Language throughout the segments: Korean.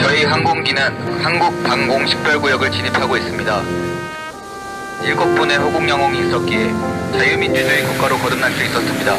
저희 항공기는 한국 방공 식별구역을 진입하고 있습니다. 7분의 호국 영웅이 있었기에 자유민주주의 국가로 거듭날 수 있었습니다.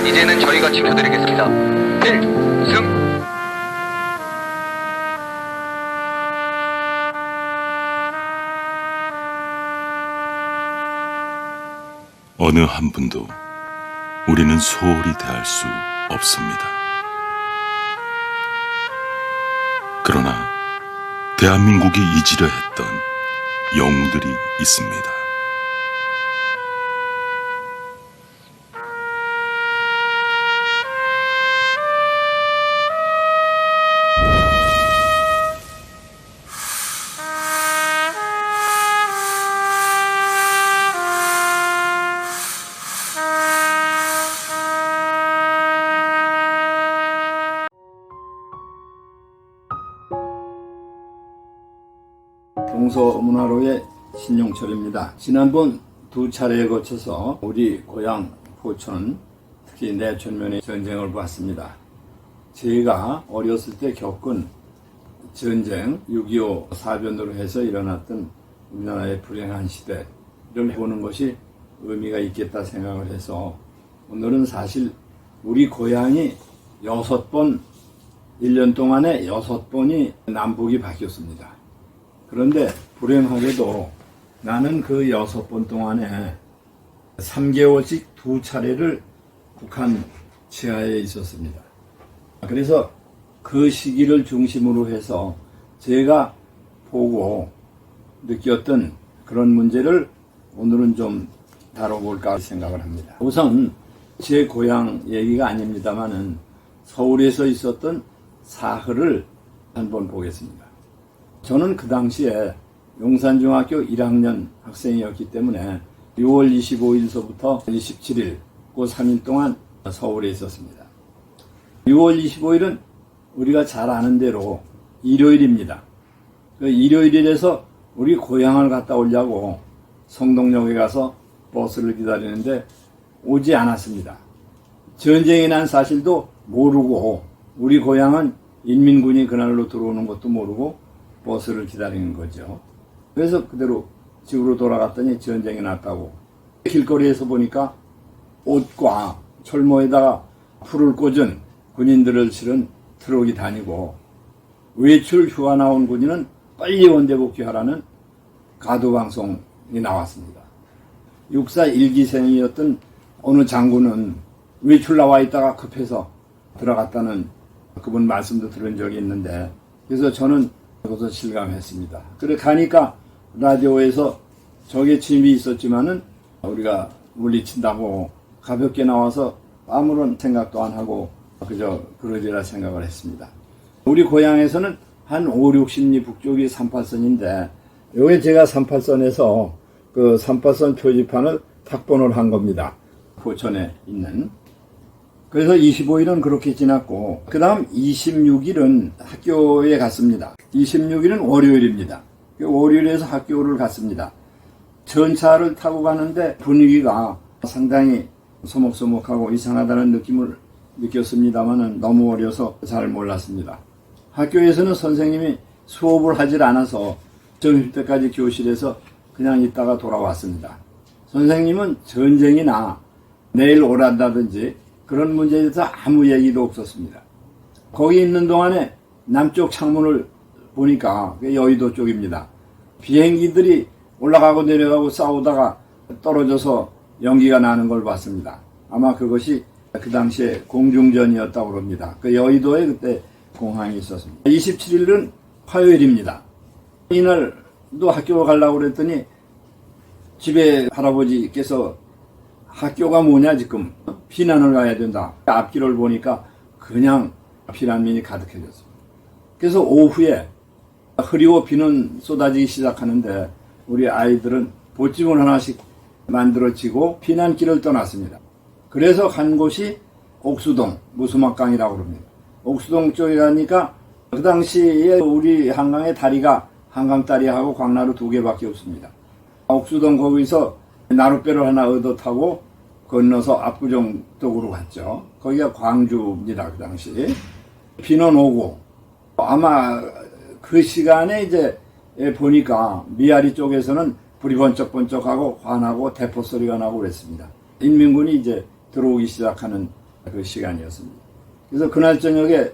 이제는 저희가 지켜드리겠습니다. 필승! 어느 한 분도 우리는 소홀히 대할 수 없습니다. 그러나 대한민국이 잊으려 했던 영웅들이 있습니다. 동서문화로의 신용철입니다. 지난번 2차례에 거쳐서 우리 고향 포천, 특히 내천면의 전쟁을 봤습니다. 제가 어렸을 때 겪은 전쟁, 6.25 사변으로 해서 일어났던 우리나라의 불행한 시대를 보는 것이 의미가 있겠다 생각을 해서 오늘은 사실 우리 고향이 6번, 1년 동안에 6번이 남북이 바뀌었습니다. 그런데 불행하게도 나는 그 6번 동안에 3개월씩 2차례를 북한 치하에 있었습니다. 그래서 그 시기를 중심으로 해서 제가 보고 느꼈던 그런 문제를 오늘은 좀 다뤄볼까 생각을 합니다. 우선 제 고향 얘기가 아닙니다만은 서울에서 있었던 사흘을 한번 보겠습니다. 저는 그 당시에 용산중학교 1학년 학생이었기 때문에 6월 25일서부터 27일 그 3일 동안 서울에 있었습니다. 6월 25일은 우리가 잘 아는 대로 일요일입니다. 그 일요일이라서 우리 고향을 갔다 오려고 성동역에 가서 버스를 기다리는데 오지 않았습니다. 전쟁이 난 사실도 모르고 우리 고향은 인민군이 그날로 들어오는 것도 모르고 버스를 기다리는 거죠. 그래서 그대로 집으로 돌아갔더니 전쟁이 났다고. 길거리에서 보니까 옷과 철모에다가 풀을 꽂은 군인들을 실은 트럭이 다니고 외출 휴가 나온 군인은 빨리 원대 복귀하라는 가도방송이 나왔습니다. 육사 1기생이었던 어느 장군은 외출 나와 있다가 급해서 들어갔다는 그분 말씀도 들은 적이 있는데 그래서 저는 그것을 실감했습니다. 그래 가니까 라디오에서 적의 침입이 있었지만은 우리가 물리친다고 가볍게 나와서 아무런 생각도 안 하고 그저 그러리라 생각을 했습니다. 우리 고향에서는 한 5, 60리 북쪽이 38선인데 여기 제가 38선에서 그 38선 표지판을 탁본을 한 겁니다. 포천에 있는. 그래서 25일은 그렇게 지났고 그 다음 26일은 학교에 갔습니다. 26일은 월요일입니다. 월요일에서 학교를 갔습니다. 전차를 타고 가는데 분위기가 상당히 소목소목하고 이상하다는 느낌을 느꼈습니다만 너무 어려서 잘 몰랐습니다. 학교에서는 선생님이 수업을 하질 않아서 점심때까지 교실에서 그냥 있다가 돌아왔습니다. 선생님은 전쟁이나 내일 오란다든지 그런 문제에 대해서 아무 얘기도 없었습니다. 거기 있는 동안에 남쪽 창문을 보니까 여의도 쪽입니다. 비행기들이 올라가고 내려가고 싸우다가 떨어져서 연기가 나는 걸 봤습니다. 아마 그것이 그 당시에 공중전이었다고 합니다. 그 여의도에 그때 공항이 있었습니다. 27일은 화요일입니다. 이날도 학교 가려고 그랬더니 집에 할아버지께서 학교가 뭐냐 지금 피난을 가야 된다. 앞길을 보니까 그냥 피난민이 가득해졌습니다. 그래서 오후에 흐리고 비는 쏟아지기 시작하는데 우리 아이들은 보찜을 하나씩 만들어지고 피난길을 떠났습니다. 그래서 간 곳이 옥수동 무수막강이라고 합니다. 옥수동 쪽에 가니까 그 당시에 우리 한강의 다리가 한강다리하고 광나루 2개밖에 없습니다. 옥수동 거기서 나룻배를 하나 얻어 타고 건너서 압구정 쪽으로 갔죠. 거기가 광주입니다. 그 당시 비는 오고 아마 그 시간에 이제 보니까 미아리 쪽에서는 불이 번쩍번쩍하고 환하고 대포 소리가 나고 그랬습니다. 인민군이 이제 들어오기 시작하는 그 시간이었습니다. 그래서 그날 저녁에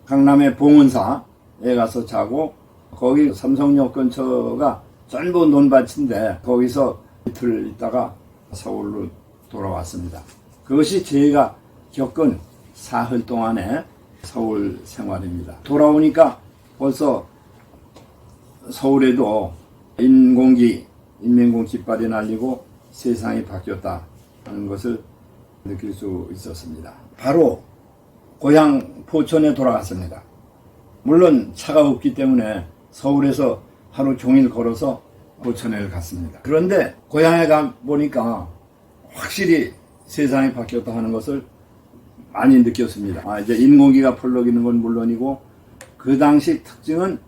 강남의 봉은사에 가서 자고, 거기 삼성역 근처가 전부 논밭인데 거기서 이틀 있다가 서울로 돌아왔습니다. 그것이 제가 겪은 사흘 동안의 서울 생활입니다. 돌아오니까 벌써 서울에도 인민군 깃발이 날리고 세상이 바뀌었다 하는 것을 느낄 수 있었습니다. 바로 고향 포천에 돌아갔습니다. 물론 차가 없기 때문에 서울에서 하루 종일 걸어서 포천에 갔습니다. 그런데 고향에 가 보니까 확실히 세상이 바뀌었다 하는 것을 많이 느꼈습니다. 이제 인공기가 펄럭이는 건 물론이고, 그 당시 특징은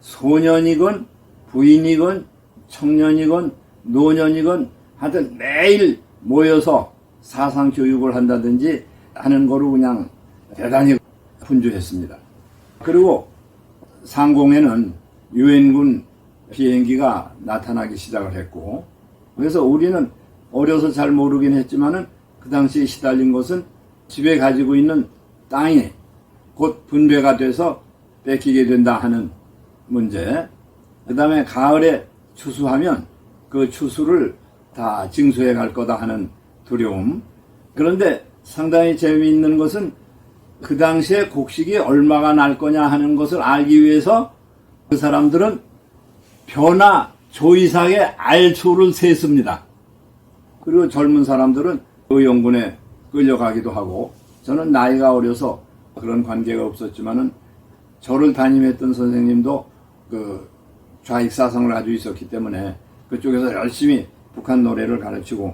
소년이건 부인이건 청년이건 노년이건 하여튼 매일 모여서 사상 교육을 한다든지 하는 거로 그냥 대단히 분주했습니다. 그리고 상공에는 유엔군 비행기가 나타나기 시작을 했고, 그래서 우리는 어려서 잘 모르긴 했지만은 그 당시에 시달린 것은 집에 가지고 있는 땅이 곧 분배가 돼서 뺏기게 된다 하는 문제, 그 다음에 가을에 추수하면 그 추수를 다 징수해 갈 거다 하는 두려움. 그런데 상당히 재미있는 것은 그 당시에 곡식이 얼마가 날 거냐 하는 것을 알기 위해서 그 사람들은 벼나 조 이상의 알초를 셌습니다. 그리고 젊은 사람들은 의용군에 끌려가기도 하고, 저는 나이가 어려서 그런 관계가 없었지만은 저를 담임했던 선생님도 그 좌익사상을 가지고 있었기 때문에 그쪽에서 열심히 북한 노래를 가르치고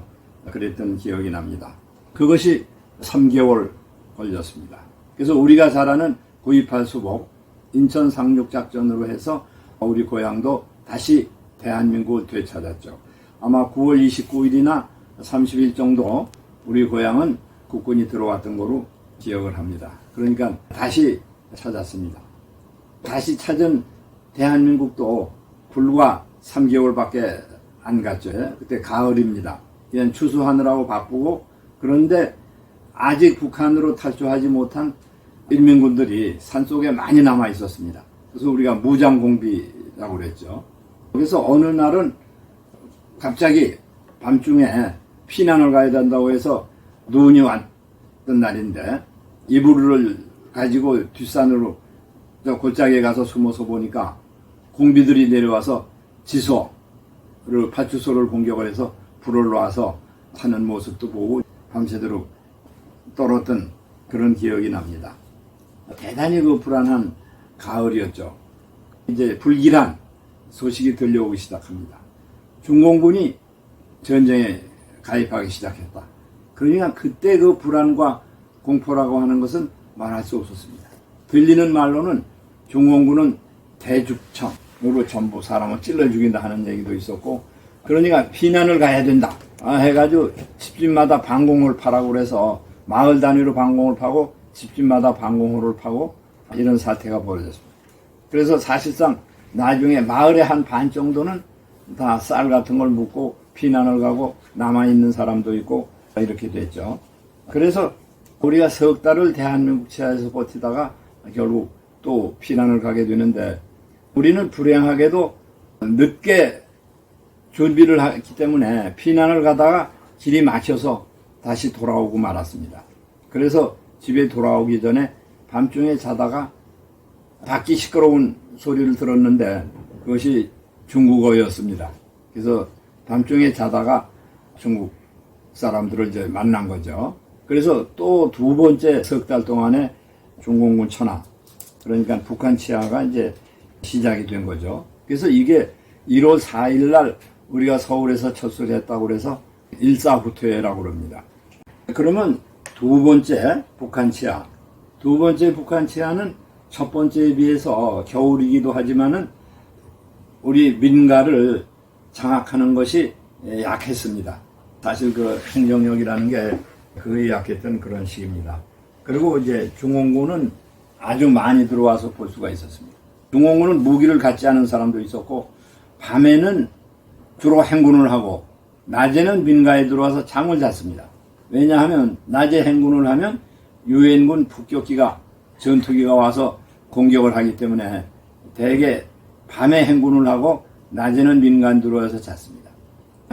그랬던 기억이 납니다. 그것이 3개월 걸렸습니다. 그래서 우리가 잘 아는 9.28 수복, 인천 상륙작전으로 해서 우리 고향도 다시 대한민국을 되찾았죠. 아마 9월 29일이나 30일 정도 우리 고향은 국군이 들어왔던 거로 기억을 합니다. 그러니까 다시 찾았습니다. 다시 찾은 대한민국도 불과 3개월밖에 안 갔죠. 그때 가을입니다. 그냥 추수하느라고 바쁘고, 그런데 아직 북한으로 탈주하지 못한 인민군들이 산속에 많이 남아 있었습니다. 그래서 우리가 무장공비라고 그랬죠. 그래서 어느 날은 갑자기 밤중에 피난을 가야 된다고 해서 눈이 왔던 날인데, 이불을 가지고 뒷산으로 저 골짜기에 가서 숨어서 보니까 공비들이 내려와서 지소를, 파출소를 공격을 해서 불을 놔서 하는 모습도 보고 밤새도록 떨었던 그런 기억이 납니다. 대단히 그 불안한 가을이었죠. 이제 불길한 소식이 들려오기 시작합니다. 중공군이 전쟁에 가입하기 시작했다. 그러니까 그때 그 불안과 공포라고 하는 것은 말할 수 없었습니다. 들리는 말로는 중공군은 대죽청으로 전부 사람을 찔러 죽인다 하는 얘기도 있었고, 그러니까 피난을 가야 된다 해가지고 집집마다 방공호를 파라고 그래서 마을 단위로 방공호를 파고 집집마다 방공호를 파고 이런 사태가 벌어졌습니다. 그래서 사실상 나중에 마을의 한 반 정도는 다 쌀 같은 걸 묻고 피난을 가고 남아있는 사람도 있고 이렇게 됐죠. 그래서 우리가 석 달을 대한민국 치하에서 버티다가 결국 또 피난을 가게 되는데, 우리는 불행하게도 늦게 준비를 했기 때문에 피난을 가다가 길이 막혀서 다시 돌아오고 말았습니다. 그래서 집에 돌아오기 전에 밤중에 자다가 밖이 시끄러운 소리를 들었는데 그것이 중국어였습니다. 그래서 밤중에 자다가 중국 사람들을 이제 만난 거죠. 그래서 또 두 번째 석 달 동안에 중공군 천하, 그러니까 북한 치하가 이제 시작이 된 거죠. 그래서 이게 1월 4일 날 우리가 서울에서 철수를 했다고 그래서 일사후퇴라고 그럽니다. 그러면 두 번째 북한 치하, 두 번째 북한 치하는 첫 번째에 비해서 겨울이기도 하지만은 우리 민가를 장악하는 것이 약했습니다. 사실 그 행정력이라는 게 거의 약했던 그런 시기입니다. 그리고 이제 중공군은 아주 많이 들어와서 볼 수가 있었습니다. 중공군은 무기를 갖지 않은 사람도 있었고 밤에는 주로 행군을 하고 낮에는 민가에 들어와서 잠을 잤습니다. 왜냐하면 낮에 행군을 하면 유엔군 폭격기가 전투기가 와서 공격을 하기 때문에 대개 밤에 행군을 하고 낮에는 민간 들어와서 잤습니다.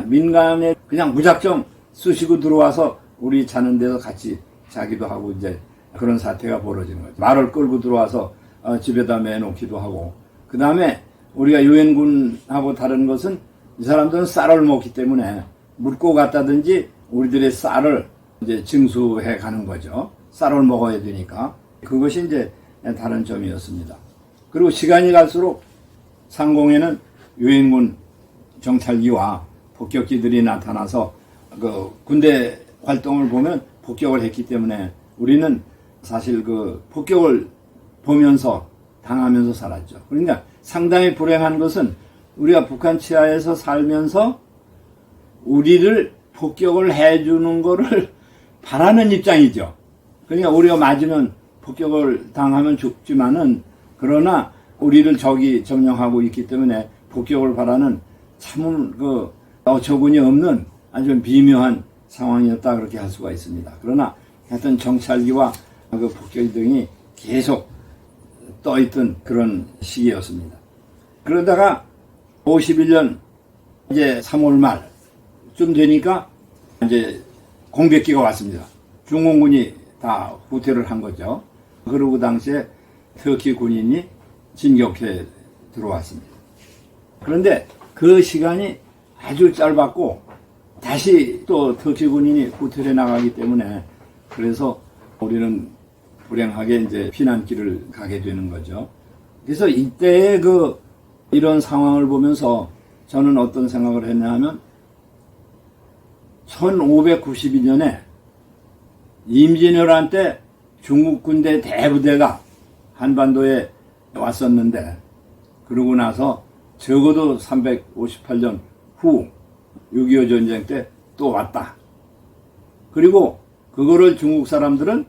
민간에 그냥 무작정 쑤시고 들어와서 우리 자는 데서 같이 자기도 하고 이제 그런 사태가 벌어지는 거죠. 말을 끌고 들어와서 집에다 매놓기도 하고, 그 다음에 우리가 유엔군하고 다른 것은 이 사람들은 쌀을 먹기 때문에 묻고 갔다든지 우리들의 쌀을 이제 징수해 가는 거죠. 쌀을 먹어야 되니까. 그것이 이제 다른 점이었습니다. 그리고 시간이 갈수록 상공에는 유엔군 정찰기와 폭격기들이 나타나서 그 군대 활동을 보면 폭격을 했기 때문에 우리는 사실 그 폭격을 보면서 당하면서 살았죠. 그러니까 상당히 불행한 것은 우리가 북한 치하에서 살면서 우리를 폭격을 해주는 거를 바라는 입장이죠. 그러니까 우리가 맞으면 폭격을 당하면 죽지만은 그러나 우리를 적이 점령하고 있기 때문에 폭격을 바라는 참 그 어처구니 없는 아주 미묘한 상황이었다 그렇게 할 수가 있습니다. 그러나 하여튼 정찰기와 그 폭격기 등이 계속 떠있던 그런 시기였습니다. 그러다가 51년 이제 3월 말쯤 되니까 이제 공백기가 왔습니다. 중공군이 다 후퇴를 한 거죠. 그러고 당시에 터키 군인이 진격해 들어왔습니다. 그런데 그 시간이 아주 짧았고 다시 또 터키 군인이 후퇴해 나가기 때문에 그래서 우리는 불행하게 이제 피난길을 가게 되는 거죠. 그래서 이때의 이런 상황을 보면서 저는 어떤 생각을 했냐 하면 1592년에 임진왜란 때 중국 군대 대부대가 한반도에 왔었는데 그러고 나서 적어도 358년 후 6.25 전쟁 때 또 왔다. 그리고 그거를 중국 사람들은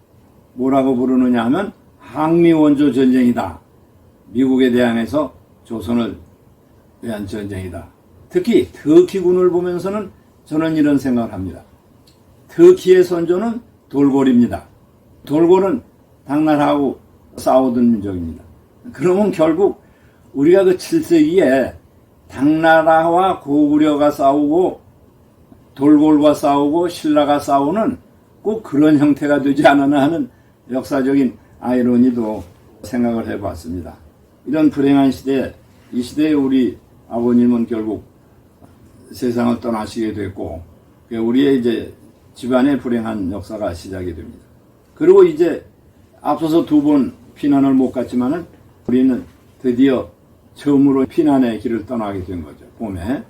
뭐라고 부르느냐 하면 항미원조 전쟁이다. 미국에 대항해서 조선을 위한 전쟁이다. 특히 터키군을 보면서는 저는 이런 생각을 합니다. 터키의 선조는 돌골입니다. 돌골은 당나라하고 싸우던 민족입니다. 그러면 결국 우리가 그 7세기에 당나라와 고구려가 싸우고 돌골과 싸우고 신라가 싸우는 꼭 그런 형태가 되지 않았나 하는 역사적인 아이러니도 생각을 해봤습니다. 이런 불행한 시대에 이 시대에 우리 아버님은 결국 세상을 떠나시게 됐고 우리의 이제 집안의 불행한 역사가 시작이 됩니다. 그리고 이제 앞서서 2번 피난을 못 갔지만은 우리는 드디어 처음으로 피난의 길을 떠나게 된 거죠. 봄에.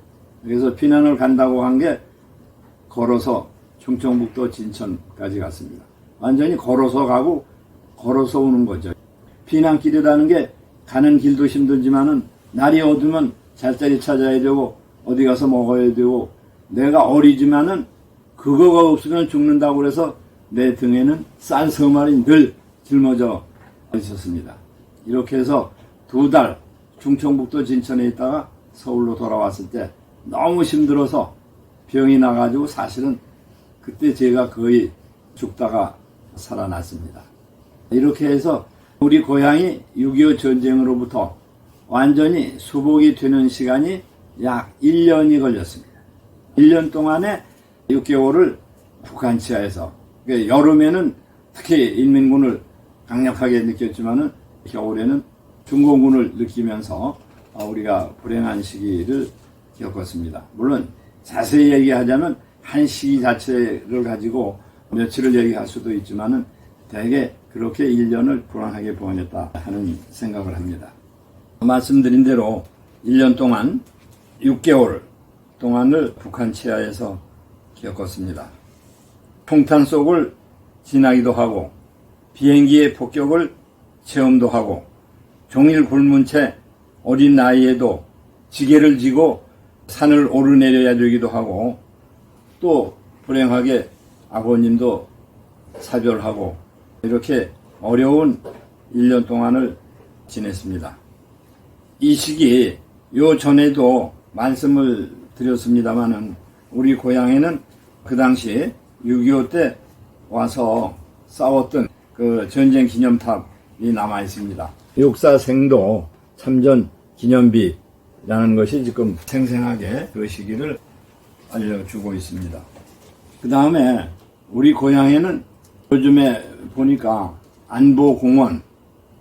그래서 피난을 간다고 한 게 걸어서 충청북도 진천까지 갔습니다. 완전히 걸어서 가고 걸어서 오는 거죠. 피난길이라는 게 가는 길도 힘들지만은 날이 어두면 잘 자리 찾아야 되고 어디 가서 먹어야 되고 내가 어리지만은 그거가 없으면 죽는다고 그래서 내 등에는 싼 서말이 늘 짊어져 있었습니다. 이렇게 해서 2달 충청북도 진천에 있다가 서울로 돌아왔을 때 너무 힘들어서 병이 나가지고 사실은 그때 제가 거의 죽다가 살아났습니다. 이렇게 해서 우리 고향이 6.25 전쟁으로부터 완전히 수복이 되는 시간이 약 1년이 걸렸습니다. 1년 동안에 6개월을 북한 치하에서 여름에는 특히 인민군을 강력하게 느꼈지만은 겨울에는 중공군을 느끼면서 우리가 불행한 시기를 겪었습니다. 물론 자세히 얘기하자면 한 시기 자체를 가지고 며칠을 얘기할 수도 있지만은 대개 그렇게 1년을 불안하게 보냈다 하는 생각을 합니다. 말씀드린 대로 1년 동안 6개월 동안을 북한 치하에서 겪었습니다. 폭탄 속을 지나기도 하고 비행기의 폭격을 체험도 하고 종일 굶은 채 어린 나이에도 지게를 지고 산을 오르내려야 되기도 하고 또 불행하게 아버님도 사별하고 이렇게 어려운 1년 동안을 지냈습니다. 이 시기 요 전에도 말씀을 드렸습니다마는 우리 고향에는 그 당시 6.25 때 와서 싸웠던 그 전쟁 기념탑이 남아 있습니다. 육사생도 참전 기념비라는 것이 지금 생생하게 그 시기를 알려주고 있습니다. 그 다음에 우리 고향에는 요즘에 보니까 안보공원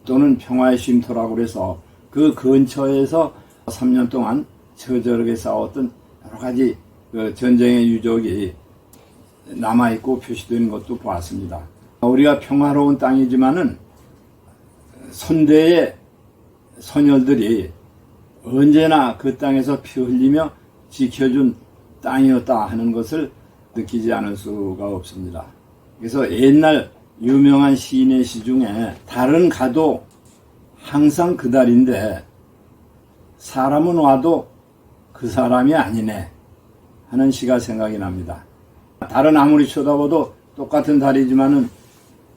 또는 평화의 쉼터라고 그래서 그 근처에서 3년 동안 처절하게 싸웠던 여러 가지 그 전쟁의 유적이 남아있고 표시되는 것도 보았습니다. 우리가 평화로운 땅이지만은 선대의 선열들이 언제나 그 땅에서 피 흘리며 지켜준 땅이었다 하는 것을 느끼지 않을 수가 없습니다. 그래서 옛날 유명한 시인의 시 중에 달은 가도 항상 그 달인데 사람은 와도 그 사람이 아니네 하는 시가 생각이 납니다. 달은 아무리 쳐다봐도 똑같은 달이지만은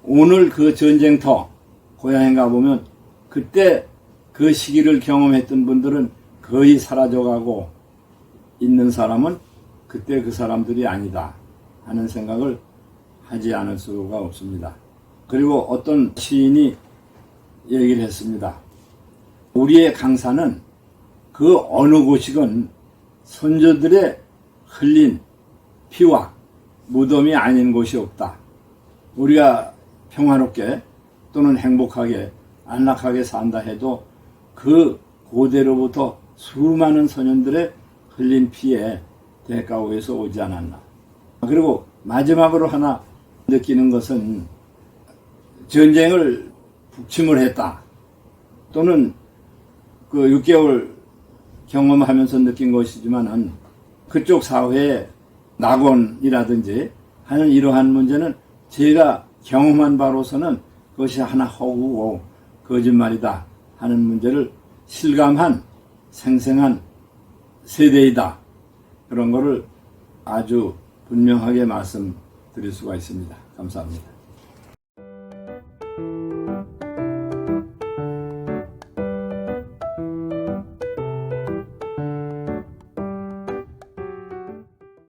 오늘 그 전쟁터 고향에 가보면 그때 그 시기를 경험했던 분들은 거의 사라져가고 있는 사람은 그때 그 사람들이 아니다 하는 생각을 하지 않을 수가 없습니다. 그리고 어떤 시인이 얘기를 했습니다. 우리의 강산은 그 어느 곳이건 선조들의 흘린 피와 무덤이 아닌 곳이 없다. 우리가 평화롭게 또는 행복하게 안락하게 산다 해도 그 고대로부터 수많은 소년들의 흘린 피에 대가오에서 오지 않았나. 그리고 마지막으로 하나 느끼는 것은 전쟁을 북침을 했다. 또는 그 6개월 경험하면서 느낀 것이지만은 그쪽 사회의 낙원이라든지 하는 이러한 문제는 제가 경험한 바로서는 그것이 하나 허구고 거짓말이다 하는 문제를 실감한 생생한 세대이다. 그런 거를 아주 분명하게 말씀드릴 수가 있습니다. 감사합니다.